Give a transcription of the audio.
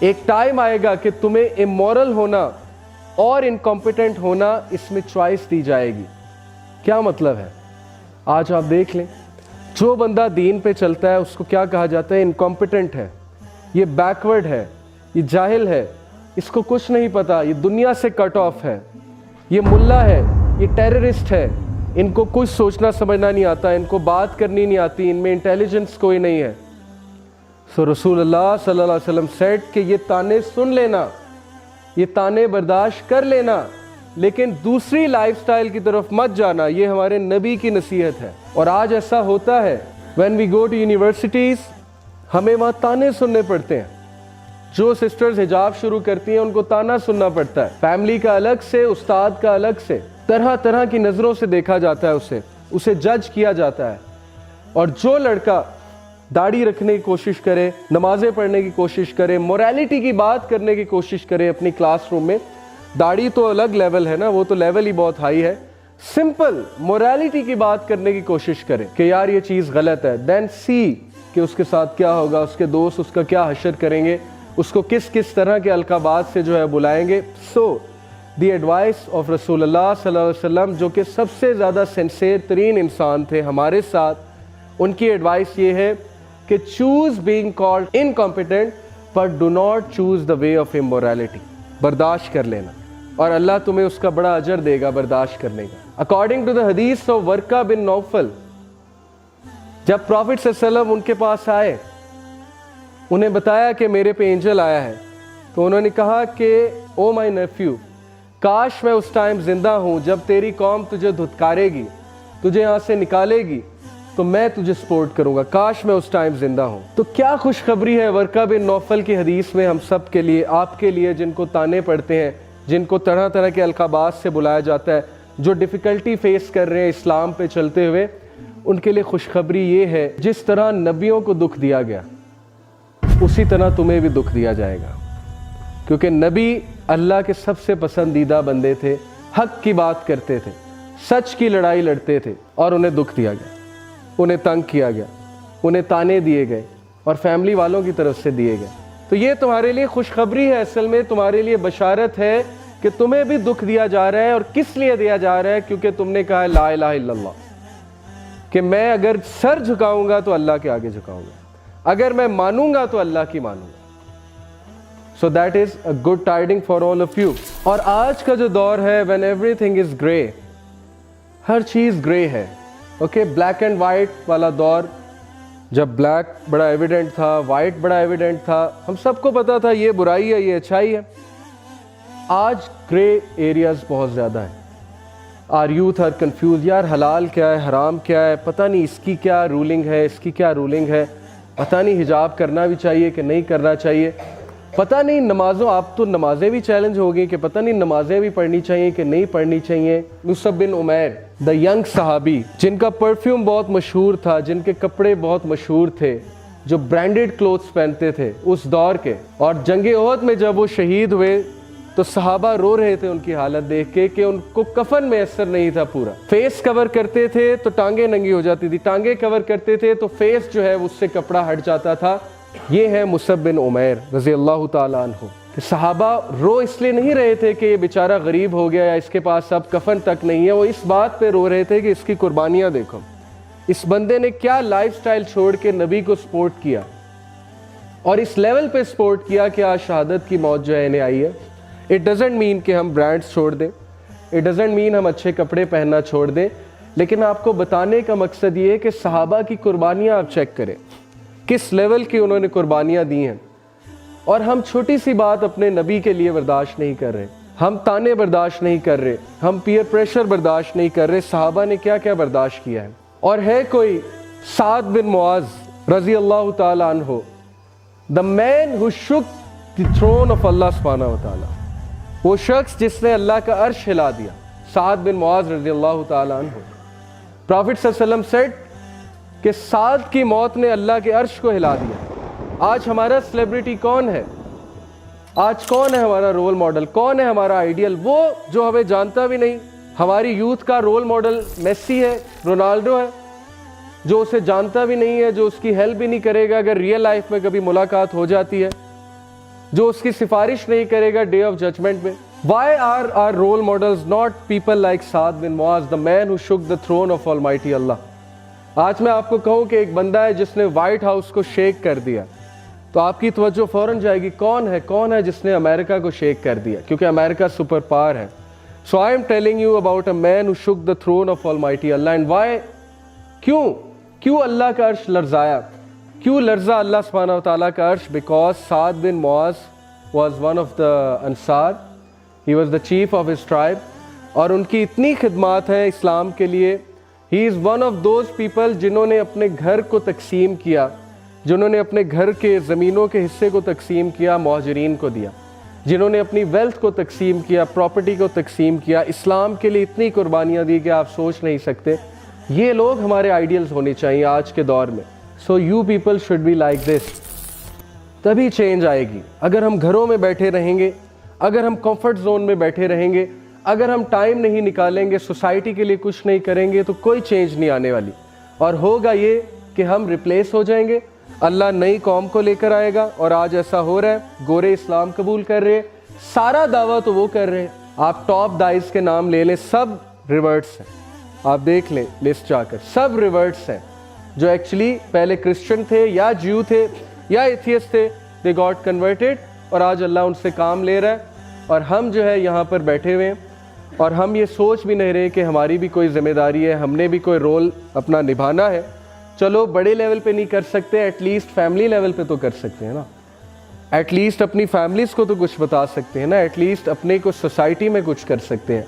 एक टाइम आएगा कि तुम्हें इमोरल होना और इनकॉम्पिटेंट होना इसमें चॉइस दी जाएगी। क्या मतलब है? आज आप देख लें, जो बंदा दीन पे चलता है उसको क्या कहा जाता है? इनकॉम्पिटेंट है, ये बैकवर्ड है, ये जाहिल है, इसको कुछ नहीं पता, ये दुनिया से कट ऑफ है, ये मुल्ला है, ये टेररिस्ट है, इनको कुछ सोचना समझना नहीं आता, इनको बात करनी नहीं आती, इनमें इंटेलिजेंस कोई नहीं है। सो रसूलुल्लाह सल्लल्लाहु अलैहि वसल्लम सेड कि ये ताने सुन लेना, ये ताने बर्दाश्त कर लेना, लेकिन दूसरी लाइफस्टाइल की तरफ मत जाना। ये हमारे नबी की नसीहत है। और आज ऐसा होता है, when we go to universities, हमें वहाँ ताने सुनने पड़ते हैं। जो सिस्टर्स हिजाब शुरू करती हैं उनको ताना सुनना पड़ता है, फैमिली का अलग से, उस्ताद का अलग से, तरह तरह की नज़रों से देखा जाता है, उसे जज किया जाता है। और जो लड़का दाढ़ी रखने की कोशिश करे, नमाज़ें पढ़ने की कोशिश करे, मोरालिटी की बात करने की कोशिश करे अपनी क्लासरूम में, दाढ़ी तो अलग लेवल है ना, वो तो लेवल ही बहुत हाई है, सिंपल मोरालिटी की बात करने की कोशिश करे कि यार ये चीज़ गलत है, देन सी कि उसके साथ क्या होगा, उसके दोस्त उसका क्या हशर करेंगे, उसको किस किस तरह के अलकाबात से जो है बुलाएंगे। सो द एडवाइस ऑफ रसूलुल्लाह सल्लल्लाहु अलैहि वसल्लम, जो कि सबसे ज़्यादा सिंसियर तरीन इंसान थे हमारे साथ, उनकी एडवाइस ये है कि choose being called incompetent but do not choose the way of immorality. बर्दाश्त कर लेना और अल्लाह तुम्हें उसका बड़ा अजर देगा बर्दाश्त करने का। अकॉर्डिंग टू द हदीस ऑफ वर्का बिन नौफल, जब प्रॉफिट सल्लल्लाहु अलैहि वसल्लम उनके पास आए, उन्हें बताया कि मेरे पे एंजल आया है, तो उन्होंने कहा कि ओ माय नेफ्यू, काश मैं उस टाइम जिंदा हूँ जब तेरी कौम तुझे धुतकारेगी, तुझे यहाँ से निकालेगी, तो मैं तुझे सपोर्ट करूँगा, काश मैं उस टाइम जिंदा हूँ। तो क्या खुशखबरी है वर्का बिन नौफल की हदीस में हम सब के लिए, आपके लिए, जिनको ताने पड़ते हैं, जिनको तरह तरह के अलकाबात से बुलाया जाता है, जो डिफ़िकल्टी फेस कर रहे हैं इस्लाम पे चलते हुए, उनके लिए खुशखबरी ये है, जिस तरह नबियों को दुख दिया गया उसी तरह तुम्हें भी दुख दिया जाएगा। क्योंकि नबी अल्लाह के सबसे पसंदीदा बंदे थे, हक की बात करते थे, सच की लड़ाई लड़ते थे, और उन्हें दुख दिया गया, उन्हें तंग किया गया, उन्हें ताने दिए गए और फैमिली वालों की तरफ से दिए गए। तो ये तुम्हारे लिए खुशखबरी है, असल में तुम्हारे लिए बशारत है कि तुम्हें भी दुख दिया जा रहा है। और किस लिए दिया जा रहा है? क्योंकि तुमने कहा है ला इलाहा इल्लल्लाह, कि मैं अगर सर झुकाऊंगा तो अल्लाह के आगे झुकाऊंगा, अगर मैं मानूंगा तो अल्लाह की मानूंगा। So that is a good tidying for all of you. और आज का जो दौर है, when everything is grey, her cheese grey है, ओके, ब्लैक एंड वाइट वाला दौर, जब ब्लैक बड़ा एविडेंट था, वाइट बड़ा एविडेंट था, हम सबको पता था ये बुराई है, ये अच्छाई है। आज ग्रे एरियाज बहुत ज़्यादा है। आर यूथ आर कन्फ्यूज, यार हलाल क्या है, हराम क्या है, पता नहीं इसकी क्या रूलिंग है, इसकी क्या रूलिंग है, पता नहीं हिजाब करना भी चाहिए कि नहीं करना चाहिए, पता नहीं नमाज़ों, आप तो नमाजें भी चैलेंज हो गई कि पता नहीं नमाजें भी पढ़नी चाहिए कि नहीं पढ़नी चाहिए। Musab bin Umair, the young सहाबी, जिनका परफ्यूम बहुत मशहूर था, जिनके कपड़े बहुत मशहूर थे, जो ब्रांडेड क्लोथ्स पहनते थे उस दौर के, और जंग ओहद में जब वो शहीद हुए तो सहाबा रो रहे थे उनकी हालत देख के कि उनको कफन मैसर नहीं था पूरा। फेस कवर करते थे तो टांगे नंगी हो जाती थी, टांगे कवर करते थे तो फेस जो है उससे कपड़ा हट जाता था। ये है मुसअब बिन उमैर रज़ी अल्लाह ताला अन्हु। सहाबा रो इसलिए नहीं रहे थे कि ये बेचारा गरीब हो गया या इसके पास अब कफन तक नहीं है, वो इस बात पे रो रहे थे कि इसकी कुर्बानियाँ देखो, इस बंदे ने क्या लाइफस्टाइल छोड़ के नबी को सपोर्ट किया, और इस लेवल पे सपोर्ट किया कि आज शहादत की मौत जो है इन्हें आई है। इट डजेंट मीन कि हम ब्रांड्स छोड़ दें, इट डजेंट मीन हम अच्छे कपड़े पहनना छोड़ दें, लेकिन आपको बताने का मकसद ये है कि सहाबा की कुर्बानियाँ आप चेक करें, किस लेवल की उन्होंने कुर्बानियाँ दी हैं। और हम छोटी सी बात अपने नबी के लिए बर्दाश्त नहीं कर रहे, हम ताने बर्दाश्त नहीं कर रहे, हम पीयर प्रेशर बर्दाश्त नहीं कर रहे। सहाबा ने क्या क्या बर्दाश्त किया है। और है कोई साद बिन मुआज रज़ी अल्लाह ताला अन्हु, the man who shook the throne of Allah सुब्हानहू व तआला, वो शख्स जिसने अल्लाह का अर्श हिला दिया, साद बिन मुआज रज़ी अल्लाह ताला अन्हु। प्रॉफिट सल्लल्लाहु अलैहि वसल्लम सेड कि साद की मौत ने अल्लाह के अर्श को हिला दिया। आज हमारा सेलिब्रिटी कौन है? आज कौन है हमारा रोल मॉडल? कौन है हमारा आइडियल? वो जो हमें जानता भी नहीं। हमारी यूथ का रोल मॉडल मेसी है, रोनाल्डो है, जो उसे जानता भी नहीं है, जो उसकी हेल्प भी नहीं करेगा अगर रियल लाइफ में कभी मुलाकात हो जाती है। جو اس کی سفارش نہیں کرے گا ڈے آف ججمنٹ میں. Why are our role models not people like Saad bin Muaz, the man who shook the throne of Almighty Allah? آج میں آپ کو کہوں کہ ایک بندہ ہے جس نے وائٹ ہاؤس کو شیک کر دیا, تو آپ کی توجہ فوراً جائے گی کون ہے جس نے امریکہ کو شیک کر دیا, کیونکہ امریکہ سپر پاور ہے. So I am telling you about a man who shook the throne of Almighty Allah. And why? کیوں اللہ کا عرش لرزایا, کیوں لرزا اللہ سبحانہ و تعالیٰ کا عرش؟ Because Saad bin Muaz was one of the Ansar. He was the chief of his tribe. اور ان کی اتنی خدمات ہیں اسلام کے لیے. He is one of those people جنہوں نے اپنے گھر کو تقسیم کیا, جنہوں نے اپنے گھر کے زمینوں کے حصے کو تقسیم کیا, مہاجرین کو دیا, جنہوں نے اپنی ویلتھ کو تقسیم کیا, پراپرٹی کو تقسیم کیا, اسلام کے لیے اتنی قربانیاں دی کہ آپ سوچ نہیں سکتے. یہ لوگ ہمارے آئیڈیلز ہونے چاہیے آج کے دور میں. So you people should be like this. تبھی چینج آئے گی. اگر ہم گھروں میں بیٹھے رہیں گے, اگر ہم کمفرٹ زون میں بیٹھے رہیں گے, اگر ہم ٹائم نہیں نکالیں گے, سوسائٹی کے لیے کچھ نہیں کریں گے, تو کوئی چینج نہیں آنے والی. اور ہوگا یہ کہ ہم ریپلیس ہو جائیں گے, اللہ نئی قوم کو لے کر آئے گا. اور آج ایسا ہو رہا ہے, گورے اسلام قبول کر رہے ہیں, سارا دعویٰ تو وہ کر رہے ہیں. آپ ٹاپ دائز کے نام لے لیں, سب ریورٹس ہیں. آپ دیکھ لیں لسٹ جا کر, سب ریورٹس ہیں جو ایکچولی پہلے کرسچن تھے یا جیو تھے یا ایتھیسٹ تھے. دے گاٹ کنورٹیڈ, اور آج اللہ ان سے کام لے رہا ہے. اور ہم جو ہے یہاں پر بیٹھے ہوئے ہیں, اور ہم یہ سوچ بھی نہیں رہے کہ ہماری بھی کوئی ذمہ داری ہے, ہم نے بھی کوئی رول اپنا نبھانا ہے. چلو بڑے لیول پہ نہیں کر سکتے, ایٹ لیسٹ فیملی لیول پہ تو کر سکتے ہیں نا. ایٹ لیسٹ اپنی فیملیز کو تو کچھ بتا سکتے ہیں نا, ایٹ لیسٹ اپنے کو سوسائٹی میں کچھ کر سکتے ہیں.